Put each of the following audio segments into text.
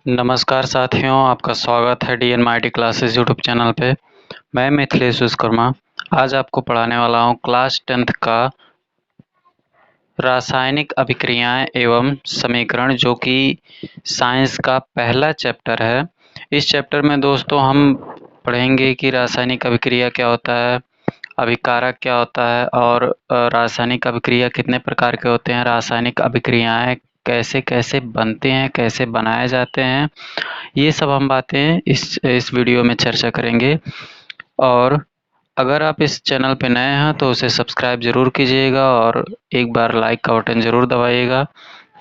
नमस्कार साथियों, आपका स्वागत है DN mighty classes YouTube channel पे। मैं मिथिलेश विश्वकर्मा आज आपको पढ़ाने वाला हूँ क्लास 10th का रासायनिक अभिक्रियाएं एवं समीकरण, जो कि साइंस का पहला चैप्टर है। इस चैप्टर में दोस्तों हम पढ़ेंगे कि रासायनिक अभिक्रिया क्या होता है, अभिकारक क्या होता है और रासायनिक अभिक्रिया कितने प्रकार के होते हैं, रासायनिक अभिक्रियाएं कैसे कैसे बनते हैं, कैसे बनाए जाते हैं, ये सब हम बातें इस वीडियो में चर्चा करेंगे। और अगर आप इस चैनल पे नए हैं तो उसे सब्सक्राइब ज़रूर कीजिएगा और एक बार लाइक का बटन ज़रूर दबाइएगा,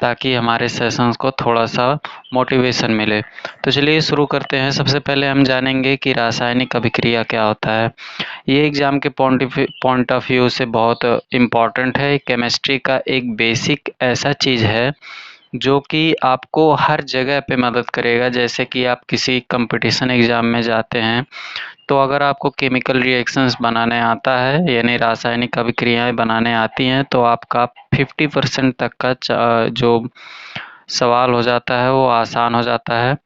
ताकि हमारे सेशंस को थोड़ा सा मोटिवेशन मिले। तो चलिए शुरू करते हैं। सबसे पहले हम जानेंगे कि रासायनिक अभिक्रिया क्या होता है। ये एग्ज़ाम के पॉइंट ऑफ व्यू से बहुत इम्पॉर्टेंट है। केमिस्ट्री का एक बेसिक ऐसा चीज़ है जो कि आपको हर जगह पे मदद करेगा। जैसे कि आप किसी कंपटीशन एग्ज़ाम में जाते हैं, तो अगर आपको केमिकल रिएक्शंस बनाने आता है, यानी रासायनिक अभिक्रियाएं बनाने आती हैं, तो आपका 50% तक का जो सवाल हो जाता है वो आसान हो जाता है।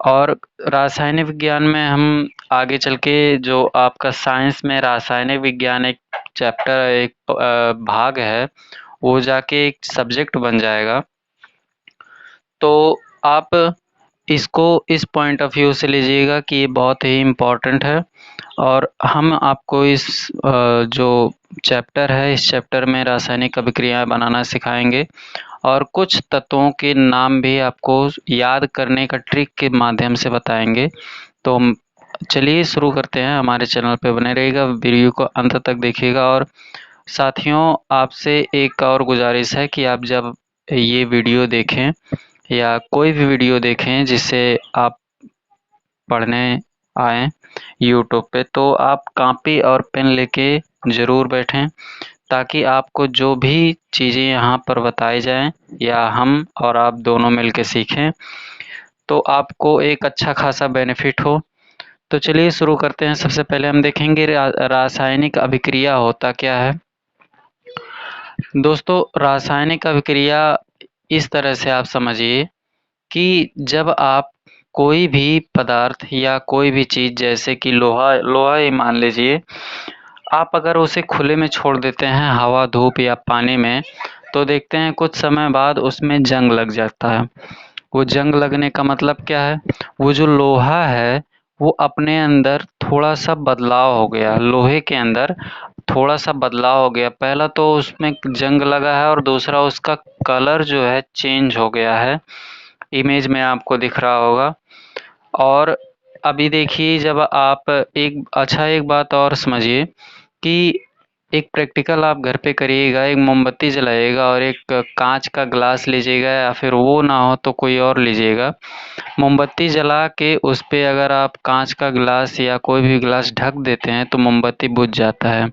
और रासायनिक विज्ञान में हम आगे चल के जो आपका साइंस में रासायनिक विज्ञान एक चैप्टर, एक भाग है, वो जाके एक सब्जेक्ट बन जाएगा। तो आप इसको इस पॉइंट ऑफ व्यू से लीजिएगा कि ये बहुत ही इम्पोर्टेंट है। और हम आपको इस जो चैप्टर है, इस चैप्टर में रासायनिक अभिक्रियाएं बनाना सिखाएंगे और कुछ तत्वों के नाम भी आपको याद करने का ट्रिक के माध्यम से बताएंगे। तो चलिए शुरू करते हैं। हमारे चैनल पे बने रहिएगा, वीडियो को अंत तक देखिएगा। और साथियों, आपसे एक और गुजारिश है कि आप जब ये वीडियो देखें या कोई भी वीडियो देखें जिससे आप पढ़ने आएँ यूट्यूब पे, तो आप कॉपी और पेन लेके ज़रूर बैठें, ताकि आपको जो भी चीज़ें यहाँ पर बताई जाएँ या हम और आप दोनों मिलके सीखें, तो आपको एक अच्छा खासा बेनिफिट हो। तो चलिए शुरू करते हैं। सबसे पहले हम देखेंगे रासायनिक अभिक्रिया होता क्या है। दोस्तों, रासायनिक अभिक्रिया इस तरह से आप समझिए कि जब आप कोई भी पदार्थ या कोई भी चीज़, जैसे कि लोहा लोहा ही मान लीजिए, आप अगर उसे खुले में छोड़ देते हैं हवा, धूप या पानी में, तो देखते हैं कुछ समय बाद उसमें जंग लग जाता है। वो जंग लगने का मतलब क्या है? वो जो लोहा है वो अपने अंदर थोड़ा सा बदलाव हो गया, लोहे के अंदर थोड़ा सा बदलाव हो गया। पहला तो उसमें जंग लगा है और दूसरा उसका कलर जो है चेंज हो गया है। इमेज में आपको दिख रहा होगा। और अभी देखिए, जब आप एक बात और समझिए कि एक प्रैक्टिकल आप घर पे करिएगा, एक मोमबत्ती जलाइएगा और एक कांच का ग्लास लीजिएगा, या फिर वो ना हो तो कोई और लीजिएगा। मोमबत्ती जला के उस पे अगर आप कांच का ग्लास या कोई भी ग्लास ढक देते हैं तो मोमबत्ती बुझ जाता है।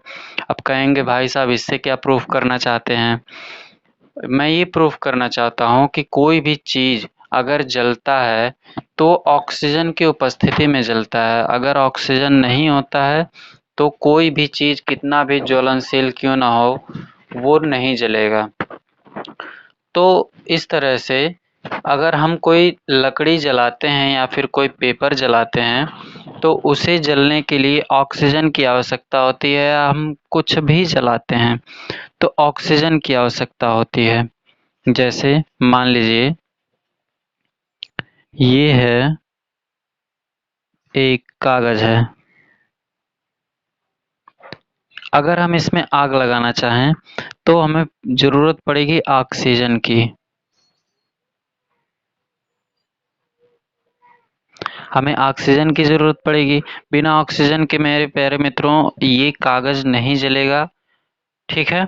अब कहेंगे भाई साहब, इससे क्या प्रूफ करना चाहते हैं? मैं ये प्रूफ करना चाहता हूँ कि कोई भी चीज़ अगर जलता है तो ऑक्सीजन की उपस्थिति में जलता है। अगर ऑक्सीजन नहीं होता है तो कोई भी चीज़ कितना भी ज्वलनशील क्यों ना हो, वो नहीं जलेगा। तो इस तरह से अगर हम कोई लकड़ी जलाते हैं या फिर कोई पेपर जलाते हैं, तो उसे जलने के लिए ऑक्सीजन की आवश्यकता होती है। या हम कुछ भी जलाते हैं तो ऑक्सीजन की आवश्यकता होती है। जैसे मान लीजिए ये है, एक कागज है। अगर हम इसमें आग लगाना चाहें तो हमें ज़रूरत पड़ेगी ऑक्सीजन की। हमें ऑक्सीजन की ज़रूरत पड़ेगी। बिना ऑक्सीजन के मेरे प्यारे मित्रों ये कागज़ नहीं जलेगा। ठीक है?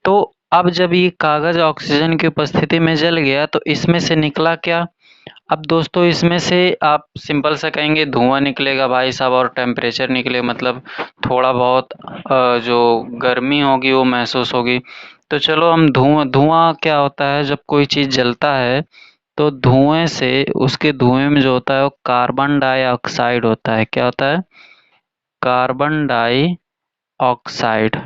तो अब जब ये कागज़ ऑक्सीजन की उपस्थिति में जल गया तो इसमें से निकला क्या? अब दोस्तों, इसमें से आप सिंपल सा कहेंगे धुआं निकलेगा भाई साहब, और टेम्परेचर निकले, मतलब थोड़ा बहुत जो गर्मी होगी वो महसूस होगी। तो चलो हम धुआं क्या होता है, जब कोई चीज़ जलता है तो धुएं से, उसके धुएं में जो होता है वो कार्बन डाइऑक्साइड होता है। क्या होता है? Carbon dioxide.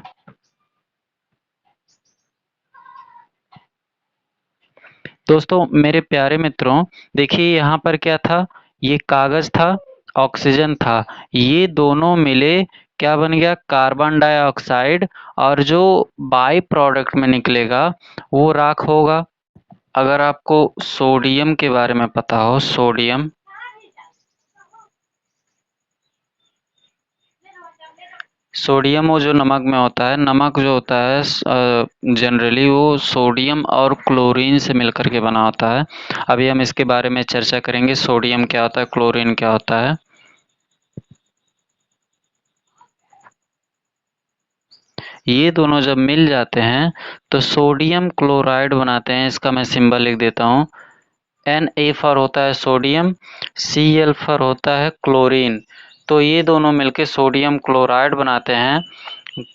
दोस्तों मेरे प्यारे मित्रों, देखिए यहाँ पर क्या था, ये कागज था, ऑक्सीजन था, ये दोनों मिले क्या बन गया, कार्बन डाइऑक्साइड। और जो बाई प्रोडक्ट में निकलेगा वो राख होगा। अगर आपको सोडियम के बारे में पता हो, सोडियम, सोडियम वो जो नमक में होता है, नमक जो होता है जनरली वो सोडियम और क्लोरीन से मिलकर के बना होता है। अभी हम इसके बारे में चर्चा करेंगे, सोडियम क्या होता है, क्लोरीन क्या होता है। ये दोनों जब मिल जाते हैं तो सोडियम क्लोराइड बनाते हैं। इसका मैं सिंबल लिख देता हूँ। Na फॉर होता है सोडियम, Cl फॉर होता है क्लोरीन। तो ये दोनों मिलके सोडियम क्लोराइड बनाते हैं,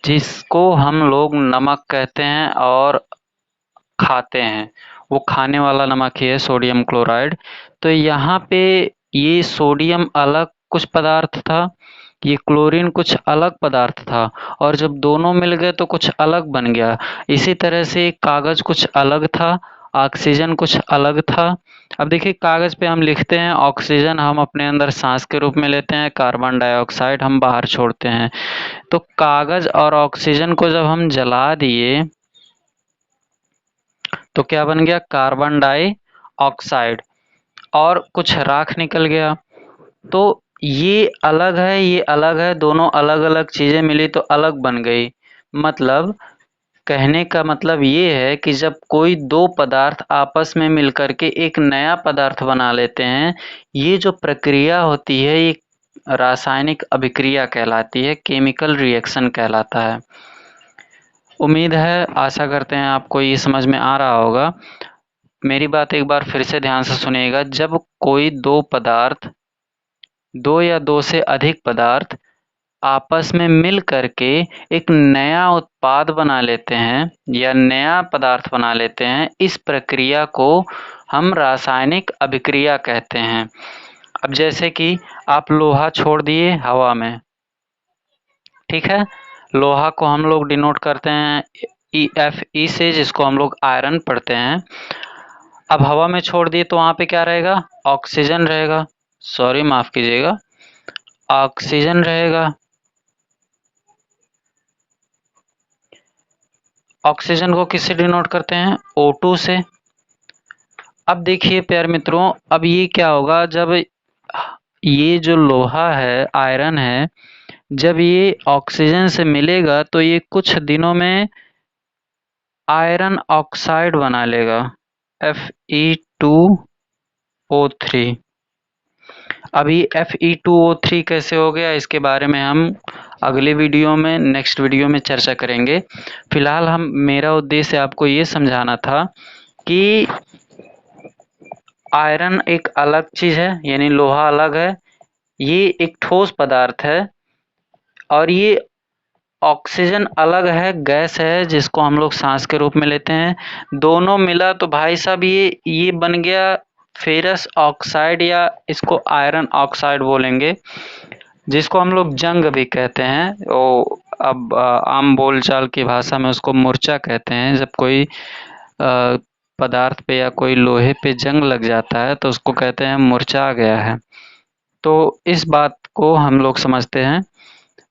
जिसको हम लोग नमक कहते हैं और खाते हैं। वो खाने वाला नमक ही है सोडियम क्लोराइड। तो यहाँ पे ये सोडियम अलग कुछ पदार्थ था, ये क्लोरीन कुछ अलग पदार्थ था, और जब दोनों मिल गए तो कुछ अलग बन गया। इसी तरह से कागज कुछ अलग था, ऑक्सीजन कुछ अलग था। अब देखिए, कागज पे हम लिखते हैं, ऑक्सीजन हम अपने अंदर सांस के रूप में लेते हैं, कार्बन डाइऑक्साइड हम बाहर छोड़ते हैं। तो कागज और ऑक्सीजन को जब हम जला दिए तो क्या बन गया, कार्बन डाई ऑक्साइड, और कुछ राख निकल गया। तो ये अलग है, ये अलग है, दोनों अलग अलग चीजें मिली तो अलग बन गई। मतलब कहने का मतलब ये है कि जब कोई दो पदार्थ आपस में मिलकर के एक नया पदार्थ बना लेते हैं, ये जो प्रक्रिया होती है ये रासायनिक अभिक्रिया कहलाती है, केमिकल रिएक्शन कहलाता है। उम्मीद है, आशा करते हैं आपको ये समझ में आ रहा होगा। मेरी बात एक बार फिर से ध्यान से सुनिएगा। जब कोई दो पदार्थ, दो या दो से अधिक पदार्थ आपस में मिल करके एक नया उत्पाद बना लेते हैं या नया पदार्थ बना लेते हैं, इस प्रक्रिया को हम रासायनिक अभिक्रिया कहते हैं। अब जैसे कि आप लोहा छोड़ दिए हवा में, ठीक है, लोहा को हम लोग डिनोट करते हैं EFE से, जिसको हम लोग आयरन पढ़ते हैं। अब हवा में छोड़ दिए तो वहाँ पे क्या रहेगा, ऑक्सीजन रहेगा, सॉरी माफ कीजिएगा, ऑक्सीजन रहेगा। ऑक्सीजन को किससे डिनोट करते हैं, O2 से। अब देखिए प्यारे मित्रों, अब ये क्या होगा, जब ये जो लोहा है, आयरन है, जब ये ऑक्सीजन से मिलेगा तो ये कुछ दिनों में आयरन ऑक्साइड बना लेगा, Fe2O3। अभी Fe2O3 कैसे हो गया, इसके बारे में हम अगले वीडियो में, नेक्स्ट वीडियो में चर्चा करेंगे। फिलहाल मेरा उद्देश्य आपको ये समझाना था कि आयरन एक अलग चीज है, यानी लोहा अलग है, ये एक ठोस पदार्थ है, और ये ऑक्सीजन अलग है, गैस है जिसको हम लोग सांस के रूप में लेते हैं। दोनों मिला तो भाई साहब ये बन गया फेरस ऑक्साइड, या इसको आयरन ऑक्साइड बोलेंगे, जिसको हम लोग जंग भी कहते हैं। वो अब आम बोलचाल की भाषा में उसको मूर्छा कहते हैं। जब कोई पदार्थ पे या कोई लोहे पे जंग लग जाता है तो उसको कहते हैं मूर्छा गया है। तो इस बात को हम लोग समझते हैं।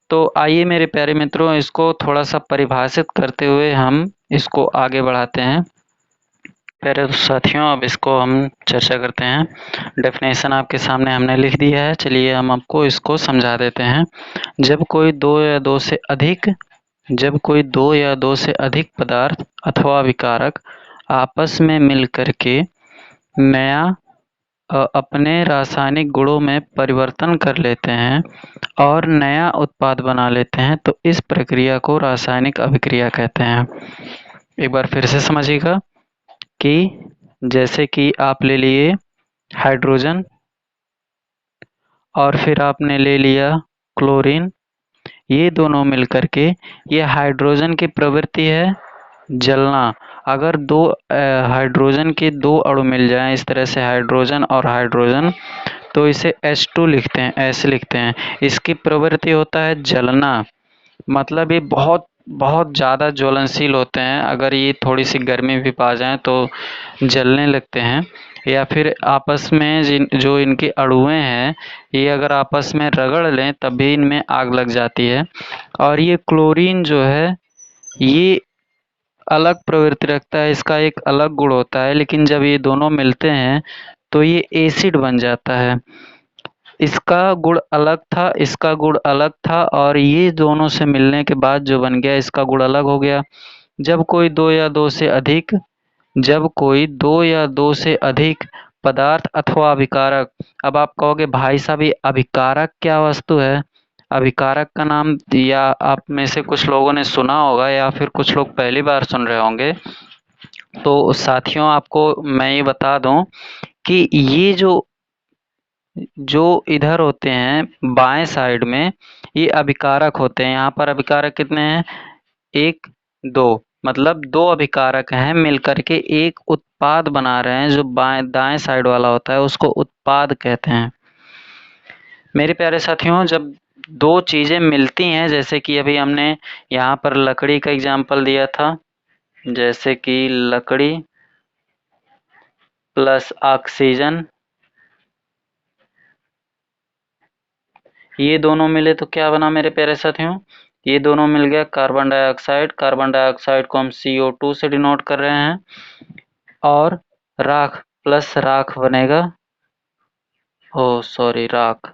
तो आइए मेरे प्यारे मित्रों, इसको थोड़ा सा परिभाषित करते हुए हम इसको आगे बढ़ाते हैं। प्यारे साथियों, अब इसको हम चर्चा करते हैं। डेफिनेशन आपके सामने हमने लिख दिया है, चलिए हम आपको इसको समझा देते हैं। जब कोई दो या दो से अधिक पदार्थ अथवा विकारक आपस में मिल करके नया अपने रासायनिक गुणों में परिवर्तन कर लेते हैं और नया उत्पाद बना लेते हैं, तो इस प्रक्रिया को रासायनिक अभिक्रिया कहते हैं। एक बार फिर से समझिएगा कि जैसे कि आप ले लिए हाइड्रोजन, और फिर आपने ले लिया क्लोरीन, ये दोनों मिलकर के, ये हाइड्रोजन की प्रवृत्ति है जलना। अगर दो हाइड्रोजन के दो अणु मिल जाएं, इस तरह से हाइड्रोजन और हाइड्रोजन, तो इसे H2 लिखते हैं, ऐसे लिखते हैं। इसकी प्रवृत्ति होता है जलना। मतलब ये बहुत बहुत ज़्यादा ज्वलनशील होते हैं। अगर ये थोड़ी सी गर्मी भी पा जाएँ तो जलने लगते हैं, या फिर आपस में जो इनके अणुएँ हैं, ये अगर आपस में रगड़ लें तब भी इनमें आग लग जाती है। और ये क्लोरीन जो है, ये अलग प्रवृत्ति रखता है, इसका एक अलग गुण होता है, लेकिन जब ये दोनों मिलते हैं तो ये एसिड बन जाता है। इसका गुण अलग था, इसका गुण अलग था, और ये दोनों से मिलने के बाद जो बन गया, इसका गुण अलग हो गया। जब कोई दो या दो से अधिक जब कोई दो या दो से अधिक पदार्थ अथवा अभिकारक। अब आप कहोगे भाई साहब ये अभिकारक क्या वस्तु है? अभिकारक का नाम या आप में से कुछ लोगों ने सुना होगा या फिर कुछ लोग पहली बार सुन रहे होंगे। तो साथियों, आपको मैं ये बता दूं कि ये जो इधर होते हैं बाएं साइड में, ये अभिकारक होते हैं। यहाँ पर अभिकारक कितने हैं? एक, दो, मतलब दो अभिकारक हैं मिलकर के एक उत्पाद बना रहे हैं। जो बाएं दाएं साइड वाला होता है उसको उत्पाद कहते हैं। मेरे प्यारे साथियों, जब दो चीजें मिलती हैं, जैसे कि अभी हमने यहाँ पर लकड़ी का एग्जाम्पल दिया था, जैसे कि लकड़ी प्लस ऑक्सीजन, ये दोनों मिले तो क्या बना मेरे प्यारे साथियों? ये दोनों मिल गया कार्बन डाइऑक्साइड। कार्बन डाइऑक्साइड को हम CO2 से डिनोट कर रहे हैं। और राख प्लस राख बनेगा, राख।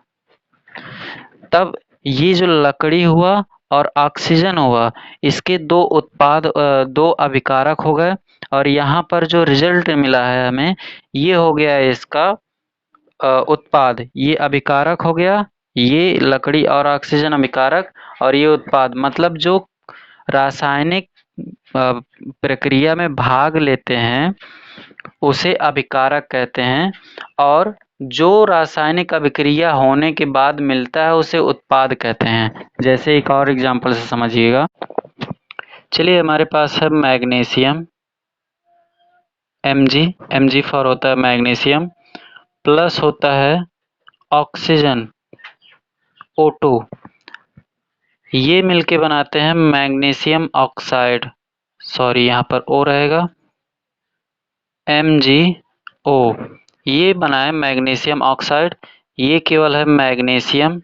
तब ये जो लकड़ी हुआ और ऑक्सीजन हुआ, इसके दो उत्पाद, दो अभिकारक हो गए। और यहाँ पर जो रिजल्ट मिला है हमें, ये हो गया इसका उत्पाद। ये अभिकारक हो गया, ये लकड़ी और ऑक्सीजन अभिकारक, और ये उत्पाद। मतलब जो रासायनिक प्रक्रिया में भाग लेते हैं उसे अभिकारक कहते हैं, और जो रासायनिक अभिक्रिया होने के बाद मिलता है उसे उत्पाद कहते हैं। जैसे एक और एग्जांपल से समझिएगा। चलिए, हमारे पास है मैग्नीशियम, Mg फॉर होता है मैग्नीशियम, प्लस होता है ऑक्सीजन, O2। ये मिलके बनाते हैं मैग्नीशियम ऑक्साइड, यहाँ पर O रहेगा, MgO। ये बना है मैग्नीशियम ऑक्साइड। ये केवल है मैग्नीशियम,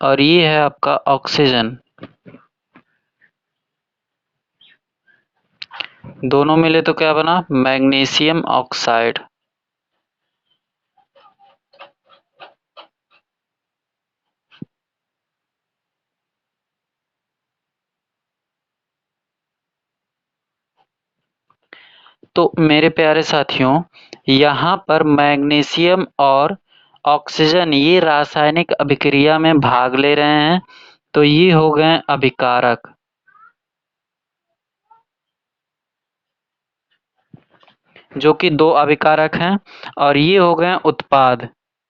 और ये है आपका ऑक्सीजन। दोनों मिले तो क्या बना? Magnesium oxide. तो मेरे प्यारे साथियों, यहाँ पर मैग्नीशियम और ऑक्सीजन ये रासायनिक अभिक्रिया में भाग ले रहे हैं, तो ये हो गए अभिकारक। जो कि दो अभिकारक हैं, और ये हो गए उत्पाद,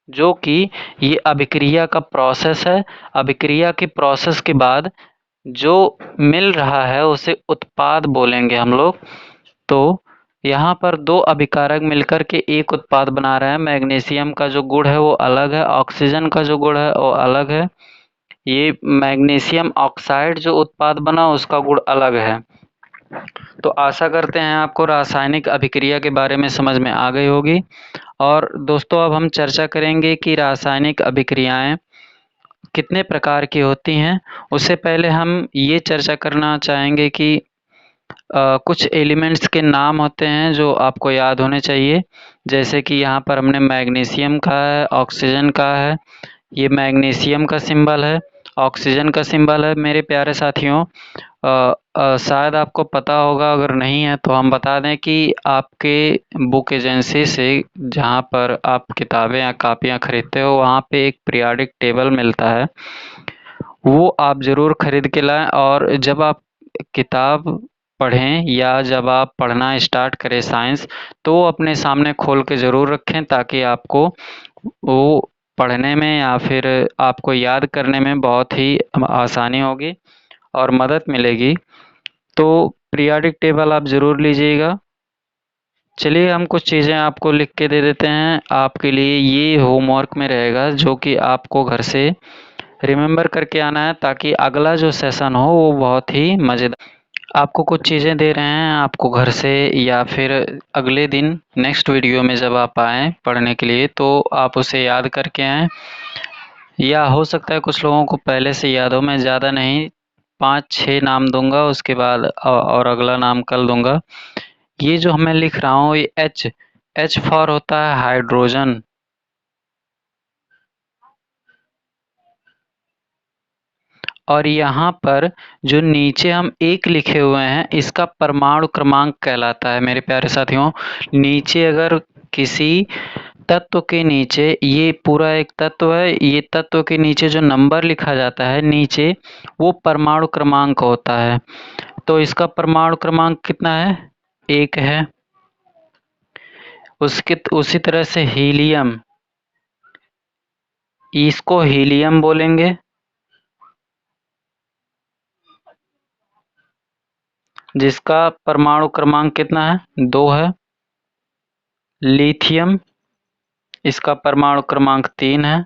जो कि ये अभिक्रिया का प्रोसेस है। अभिक्रिया के प्रोसेस के बाद जो मिल रहा है उसे उत्पाद बोलेंगे हम लोग। तो यहाँ पर दो अभिकारक मिलकर के एक उत्पाद बना रहे हैं। मैग्नीशियम का जो गुण है वो अलग है, ऑक्सीजन का जो गुण है वो अलग है। ये मैग्नीशियम ऑक्साइड जो उत्पाद बना उसका गुण अलग है। तो आशा करते हैं आपको रासायनिक अभिक्रिया के बारे में समझ में आ गई होगी। और दोस्तों, अब हम चर्चा करेंगे कि रासायनिक अभिक्रियाएं कितने प्रकार की होती हैं। उससे पहले हम ये चर्चा करना चाहेंगे कि कुछ एलिमेंट्स के नाम होते हैं जो आपको याद होने चाहिए। जैसे कि यहाँ पर हमने मैग्नीशियम का है, ऑक्सीजन का है। ये मैग्नीशियम का सिंबल है, ऑक्सीजन का सिंबल है। मेरे प्यारे साथियों, शायद आपको पता होगा, अगर नहीं है तो हम बता दें कि आपके बुक एजेंसी से जहाँ पर आप किताबें या कापियाँ खरीदते हो, वहाँ पे एक पीरियोडिक टेबल मिलता है। वो आप ज़रूर खरीद के लाएं, और जब आप किताब पढ़ें या जब आप पढ़ना स्टार्ट करें साइंस, तो अपने सामने खोल के ज़रूर रखें, ताकि आपको वो पढ़ने में या फिर आपको याद करने में बहुत ही आसानी होगी और मदद मिलेगी। तो पीरियोडिक टेबल आप ज़रूर लीजिएगा। चलिए हम कुछ चीज़ें आपको लिख के दे देते हैं, आपके लिए ये होमवर्क में रहेगा जो कि आपको घर से रिमेम्बर करके आना है ताकि अगला जो सेशन हो वो बहुत ही मज़ेदार। आपको कुछ चीज़ें दे रहे हैं, आपको घर से या फिर अगले दिन नेक्स्ट वीडियो में जब आप आएँ पढ़ने के लिए तो आप उसे याद करके आएँ, या हो सकता है कुछ लोगों को पहले से याद हो। मैं ज़्यादा नहीं, 5-6 नाम दूंगा, उसके बाद और अगला नाम कल दूंगा। ये जो मैं लिख रहा हूँ ये एच फॉर होता है हाइड्रोजन। और यहाँ पर जो नीचे हम एक लिखे हुए हैं इसका परमाणु क्रमांक कहलाता है मेरे प्यारे साथियों। नीचे अगर किसी तत्व के नीचे, ये पूरा एक तत्व है, ये तत्व के नीचे जो नंबर लिखा जाता है नीचे वो परमाणु क्रमांक होता है। तो इसका परमाणु क्रमांक कितना है? 1 है। उसके उसी तरह से हीलियम, इसको हीलियम बोलेंगे, जिसका परमाणु क्रमांक कितना है? 2 है। लिथियम, इसका परमाणु क्रमांक 3 है।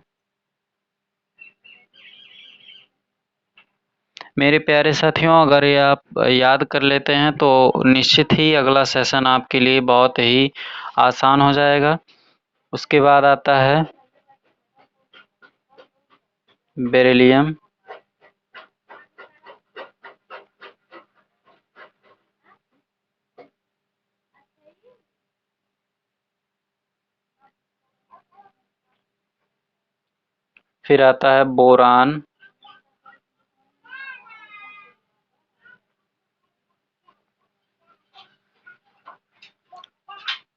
मेरे प्यारे साथियों, अगर ये आप याद कर लेते हैं तो निश्चित ही अगला सेशन आपके लिए बहुत ही आसान हो जाएगा। उसके बाद आता है बेरिलियम, फिर आता है बोरान,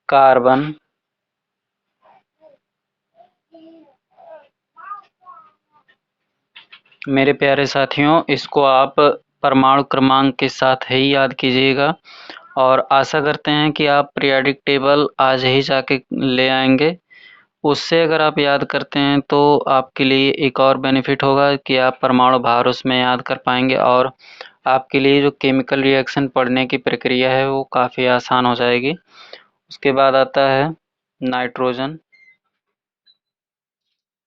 कार्बन, मेरे प्यारे साथियों इसको आप परमाणु क्रमांक के साथ ही याद कीजिएगा और आशा करते हैं कि आप पीरियोडिक टेबल आज ही जाके ले आएंगे। उससे अगर आप याद करते हैं तो आपके लिए एक और बेनिफिट होगा कि आप परमाणु भार उसमें याद कर पाएंगे और आपके लिए जो केमिकल रिएक्शन पढ़ने की प्रक्रिया है वो काफ़ी आसान हो जाएगी। उसके बाद आता है नाइट्रोजन,